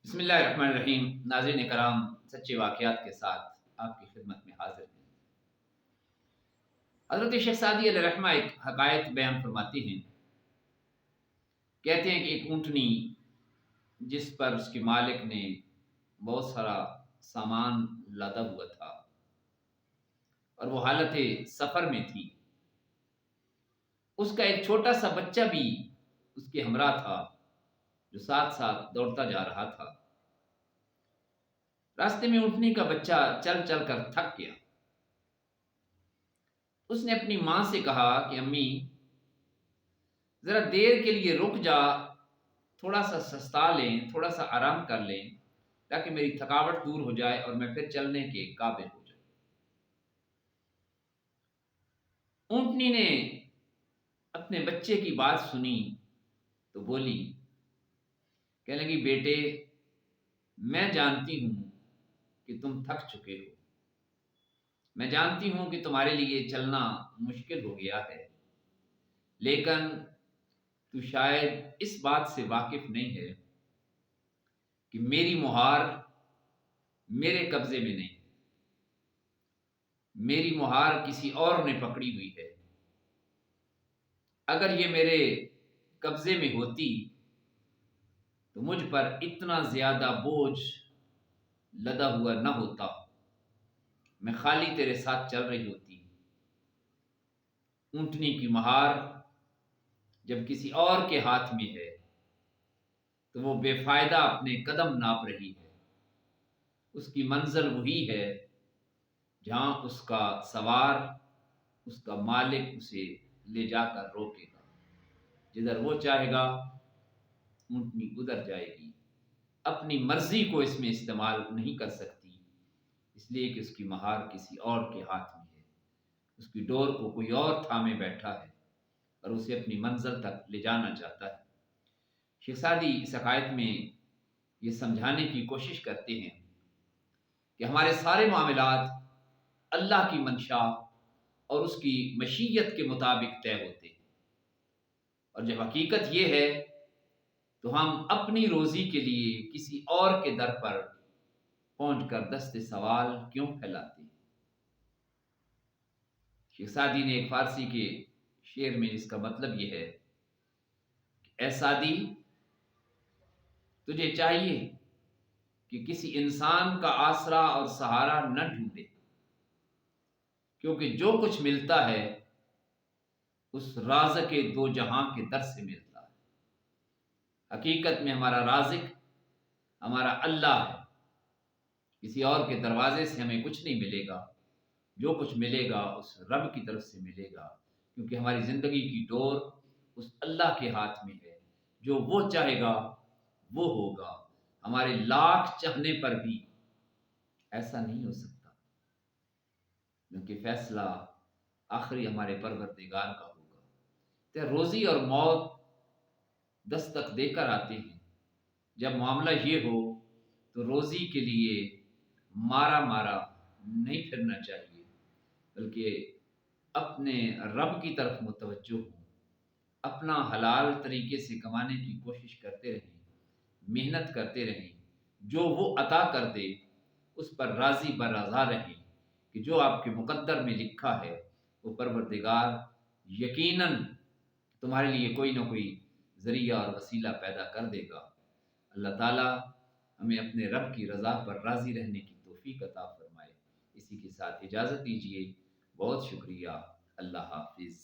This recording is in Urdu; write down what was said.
بسم اللہ الرحمن الرحیم۔ ناظرین کرام، سچے واقعات کے ساتھ آپ کی خدمت میں حاضر ہیں۔ حضرت شیخ سعدی علیہ رحمہ ایک حقائق بیان فرماتے ہیں۔ کہتے ہیں کہ ایک اونٹنی جس پر اس کے مالک نے بہت سارا سامان لادا ہوا تھا اور وہ حالت سفر میں تھی، اس کا ایک چھوٹا سا بچہ بھی اس کے ہمراہ تھا جو ساتھ ساتھ دوڑتا جا رہا تھا۔ راستے میں اونٹنی کا بچہ چل چل کر تھک گیا۔ اس نے اپنی ماں سے کہا کہ امی، ذرا دیر کے لیے رک جا، تھوڑا سا سستا لیں، تھوڑا سا آرام کر لیں تاکہ میری تھکاوٹ دور ہو جائے اور میں پھر چلنے کے قابل ہو جاؤں۔ اونٹنی نے اپنے بچے کی بات سنی تو بولی، کہنے لگی، بیٹے میں جانتی ہوں کہ تم تھک چکے ہو، میں جانتی ہوں کہ تمہارے لیے چلنا مشکل ہو گیا ہے، لیکن تو شاید اس بات سے واقف نہیں ہے کہ میری مہار میرے قبضے میں نہیں، میری مہار کسی اور نے پکڑی ہوئی ہے۔ اگر یہ میرے قبضے میں ہوتی تو مجھ پر اتنا زیادہ بوجھ لدا ہوا نہ ہوتا، میں خالی تیرے ساتھ چل رہی ہوتی۔ اونٹنی کی مہار جب کسی اور کے ہاتھ میں ہے تو وہ بے فائدہ اپنے قدم ناپ رہی ہے، اس کی منزل وہی ہے جہاں اس کا سوار، اس کا مالک اسے لے جا کر روکے گا۔ جدھر وہ چاہے گا اونٹنی ادھر جائے گی، اپنی مرضی کو اس میں استعمال نہیں کر سکتی، اس لیے کہ اس کی مہار کسی اور کے ہاتھ میں ہے، اس کی ڈور کو کوئی اور تھامے بیٹھا ہے اور اسے اپنی منزل تک لے جانا چاہتا ہے۔ شیخ سعدی اس عقائد میں یہ سمجھانے کی کوشش کرتے ہیں کہ ہمارے سارے معاملات اللہ کی منشا اور اس کی مشیت کے مطابق طے ہوتے ہیں، اور جب حقیقت یہ ہے تو ہم اپنی روزی کے لیے کسی اور کے در پر پہنچ کر دست سوال کیوں پھیلاتے ہیں۔ شیخ سعدی نے ایک فارسی کے شعر میں اس کا مطلب یہ ہے کہ اے سعدی، تجھے چاہیے کہ کسی انسان کا آسرا اور سہارا نہ ڈھونڈے، کیونکہ جو کچھ ملتا ہے اس رازق دو جہاں کے در سے ملتا ہے۔ حقیقت میں ہمارا رازق ہمارا اللہ ہے، کسی اور کے دروازے سے ہمیں کچھ نہیں ملے گا، جو کچھ ملے گا اس رب کی طرف سے ملے گا، کیونکہ ہماری زندگی کی ڈور اس اللہ کے ہاتھ میں ہے، جو وہ چاہے گا وہ ہوگا۔ ہمارے لاکھ چاہنے پر بھی ایسا نہیں ہو سکتا، کیونکہ فیصلہ آخری ہمارے پروردگار کا ہوگا۔ تو روزی اور موت دستک دے کر آتے ہیں، جب معاملہ یہ ہو تو روزی کے لیے مارا مارا نہیں پھرنا چاہیے، بلکہ اپنے رب کی طرف متوجہ ہوں، اپنا حلال طریقے سے کمانے کی کوشش کرتے رہیں، محنت کرتے رہیں، جو وہ عطا کر دے اس پر راضی برضا رہیں کہ جو آپ کے مقدر میں لکھا ہے وہ پروردگار یقیناً تمہارے لیے کوئی نہ کوئی ذریعہ اور وسیلہ پیدا کر دے گا۔ اللہ تعالیٰ ہمیں اپنے رب کی رضا پر راضی رہنے کی توفیق عطا فرمائے۔ اسی کے ساتھ اجازت دیجیے، بہت شکریہ، اللہ حافظ۔